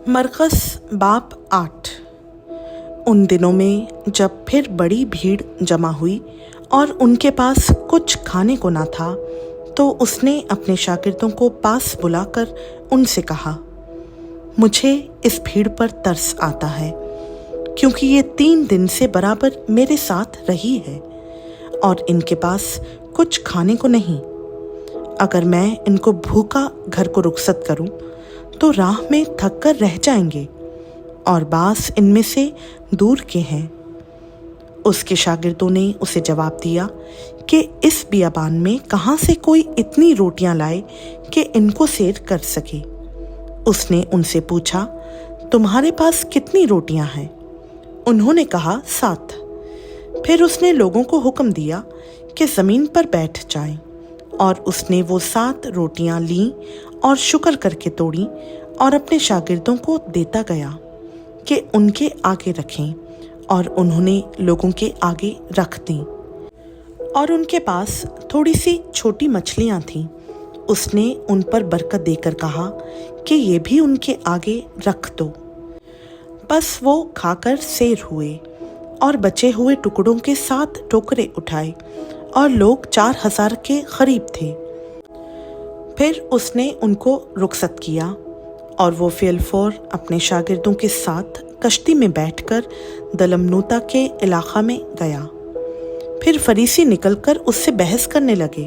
मरकस बाप 8। उन दिनों में जब फिर बड़ी भीड़ जमा हुई और उनके पास कुछ खाने को ना था, तो उसने अपने शागिर्दों को पास बुलाकर उनसे कहा, मुझे इस भीड़ पर तरस आता है, क्योंकि ये 3 दिन से बराबर मेरे साथ रही है और इनके पास कुछ खाने को नहीं। अगर मैं इनको भूखा घर को रुखसत करूं, तो राह में थक कर रह जाएंगे और बास इनमें से दूर के हैं। उसके शागिर्दों ने उसे जवाब दिया कि इस बियाबान में कहाँ से कोई इतनी रोटियां लाए कि इनको सेर कर सके। उसने उनसे पूछा, तुम्हारे पास कितनी रोटियां हैं? उन्होंने कहा, 7। फिर उसने लोगों को हुक्म दिया कि ज़मीन पर बैठ जाएं, और उसने वो 7 रोटियां लीं और शुक्र करके तोड़ी और अपने शागिर्दों को देता गया कि उनके आगे रखें, और उन्होंने लोगों के आगे रख दी। और उनके पास थोड़ी सी छोटी मछलियां थीं। उसने उन पर बरकत देकर कहा कि ये भी उनके आगे रख दो। बस वो खाकर सैर हुए और बचे हुए टुकड़ों के 7 टोकरे उठाए, और लोग 4000 के करीब थे। फिर उसने उनको रुखसत किया और वो फिलफौर अपने शागिर्दों के साथ कश्ती में बैठकर दलमनूता के इलाका में गया। फिर फरीसी निकलकर उससे बहस करने लगे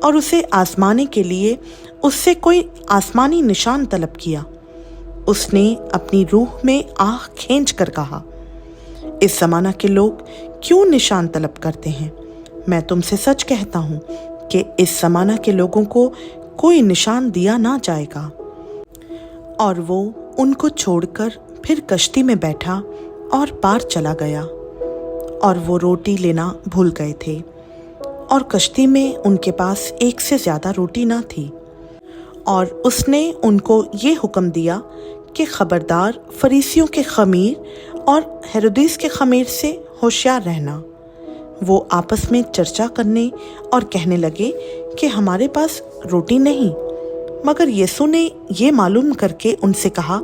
और उसे आजमाने के लिए उससे कोई आसमानी निशान तलब किया। उसने अपनी रूह में आह खींच कर कहा, इस ज़माना के लोग क्यों निशान तलब करते हैं? मैं तुमसे सच कहता हूँ कि इस ज़माना के लोगों को कोई निशान दिया ना जाएगा। और वो उनको छोड़कर फिर कश्ती में बैठा और पार चला गया, और वो रोटी लेना भूल गए थे, और कश्ती में उनके पास 1 से ज़्यादा रोटी ना थी। और उसने उनको ये हुक्म दिया कि खबरदार फरीसियों के खमीर और हेरोदेस के खमीर से होशियार रहना। वो आपस में चर्चा करने और कहने लगे कि हमारे पास रोटी नहीं। मगर यीशु ने ये मालूम करके उनसे कहा,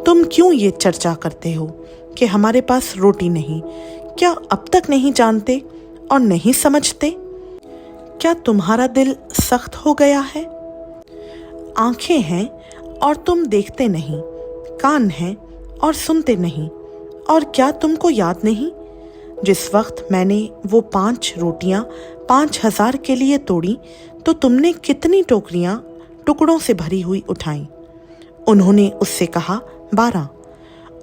तुम क्यों ये चर्चा करते हो कि हमारे पास रोटी नहीं? क्या अब तक नहीं जानते और नहीं समझते? क्या तुम्हारा दिल सख्त हो गया है? आंखें हैं और तुम देखते नहीं, कान हैं और सुनते नहीं, और क्या तुमको याद नहीं जिस वक्त मैंने वो 5 रोटियां 5000 के लिए तोड़ी, तो तुमने कितनी टोकरियां टुकड़ों से भरी हुई उठाई? उन्होंने उससे कहा, 12।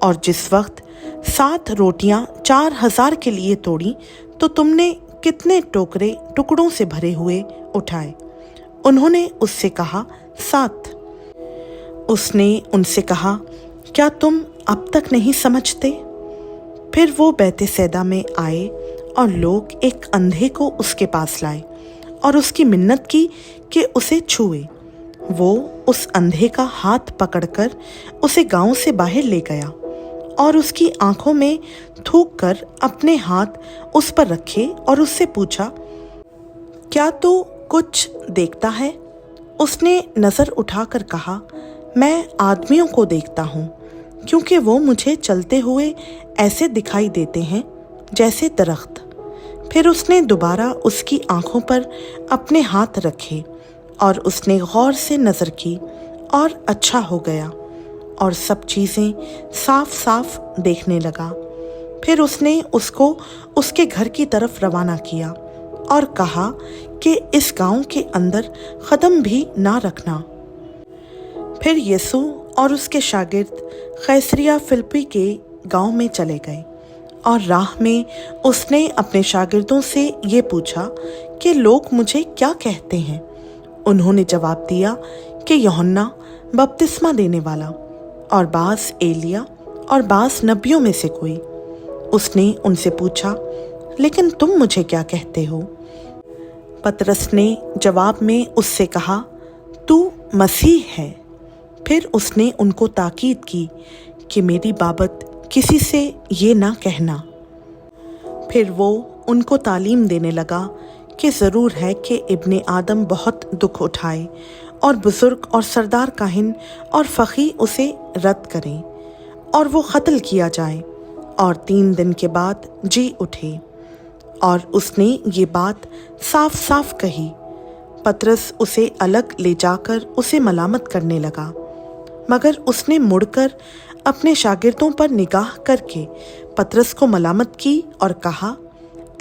और जिस वक्त 7 रोटियां 4000 के लिए तोड़ी, तो तुमने कितने टोकरे टुकड़ों से भरे हुए उठाए? उन्होंने उससे कहा, 7। उसने उनसे कहा, क्या तुम अब तक नहीं समझते? फिर वो बैतसैदा में आए और लोग एक अंधे को उसके पास लाए और उसकी मिन्नत की कि उसे छुए। वो उस अंधे का हाथ पकड़कर उसे गांव से बाहर ले गया और उसकी आंखों में थूक कर अपने हाथ उस पर रखे और उससे पूछा, क्या तू कुछ देखता है? उसने नज़र उठाकर कहा, मैं आदमियों को देखता हूँ, क्योंकि वो मुझे चलते हुए ऐसे दिखाई देते हैं जैसे दरख्त। फिर उसने दोबारा उसकी आंखों पर अपने हाथ रखे और उसने गौर से नज़र की और अच्छा हो गया और सब चीज़ें साफ साफ देखने लगा। फिर उसने उसको उसके घर की तरफ रवाना किया और कहा कि इस गांव के अंदर कदम भी ना रखना। फिर यीशु और उसके शागिर्द कैसरिया फिलिप्पी के गांव में चले गए, और राह में उसने अपने शागिर्दों से ये पूछा कि लोग मुझे क्या कहते हैं? उन्होंने जवाब दिया कि यूहन्ना बपतिस्मा देने वाला, और बास एलिया, और बास नबियों में से कोई। उसने उनसे पूछा, लेकिन तुम मुझे क्या कहते हो? पतरस ने जवाब में उससे कहा, तू मसीह है। फिर उसने उनको ताकीद की कि मेरी बाबत किसी से ये ना कहना। फिर वो उनको तालीम देने लगा कि ज़रूर है कि इब्ने आदम बहुत दुख उठाए اور بزرگ اور سردار کاہن اور فقیہ اسے رد کریں اور وہ قتل کیا جائے اور 3 دن کے بعد جی اٹھے۔ اور اس نے یہ بات صاف صاف کہی۔ پطرس اسے الگ لے جا کر اسے ملامت کرنے لگا، مگر اس نے مڑ کر اپنے شاگردوں پر نگاہ کر کے پطرس کو ملامت کی اور کہا،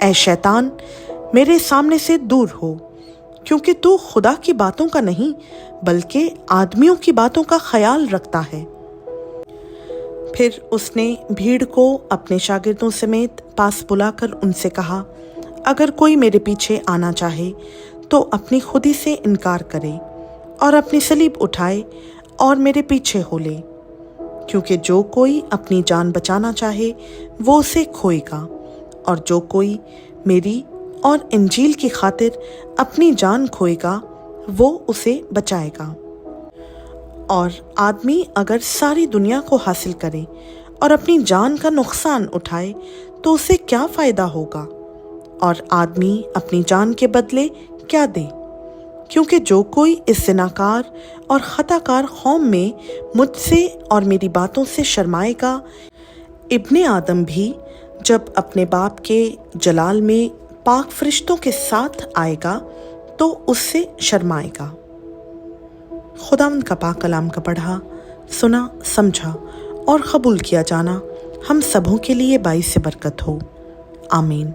اے شیطان، میرے سامنے سے دور ہو، کیونکہ تو خدا کی باتوں کا نہیں بلکہ آدمیوں کی باتوں کا خیال رکھتا ہے۔ پھر اس نے بھیڑ کو اپنے شاگردوں سمیت پاس بلا کر ان سے کہا، اگر کوئی میرے پیچھے آنا چاہے تو اپنی خودی سے انکار کرے اور اپنی صلیب اٹھائے اور میرے پیچھے ہو لے، کیونکہ جو کوئی اپنی جان بچانا چاہے وہ اسے کھوئے گا، اور جو کوئی میری اور انجیل کی خاطر اپنی جان کھوئے گا وہ اسے بچائے گا۔ اور آدمی اگر ساری دنیا کو حاصل کرے اور اپنی جان کا نقصان اٹھائے تو اسے کیا فائدہ ہوگا؟ اور آدمی اپنی جان کے بدلے کیا دے؟ کیونکہ جو کوئی اس زناکار اور خطا کار قوم میں مجھ سے اور میری باتوں سے شرمائے گا، ابن آدم بھی جب اپنے باپ کے جلال میں پاک فرشتوں کے ساتھ آئے گا تو اس سے شرمائے گا۔ خداوند کا پاک کلام کا پڑھا، سنا، سمجھا اور قبول کیا جانا ہم سبوں کے لیے باعث برکت ہو۔ آمین۔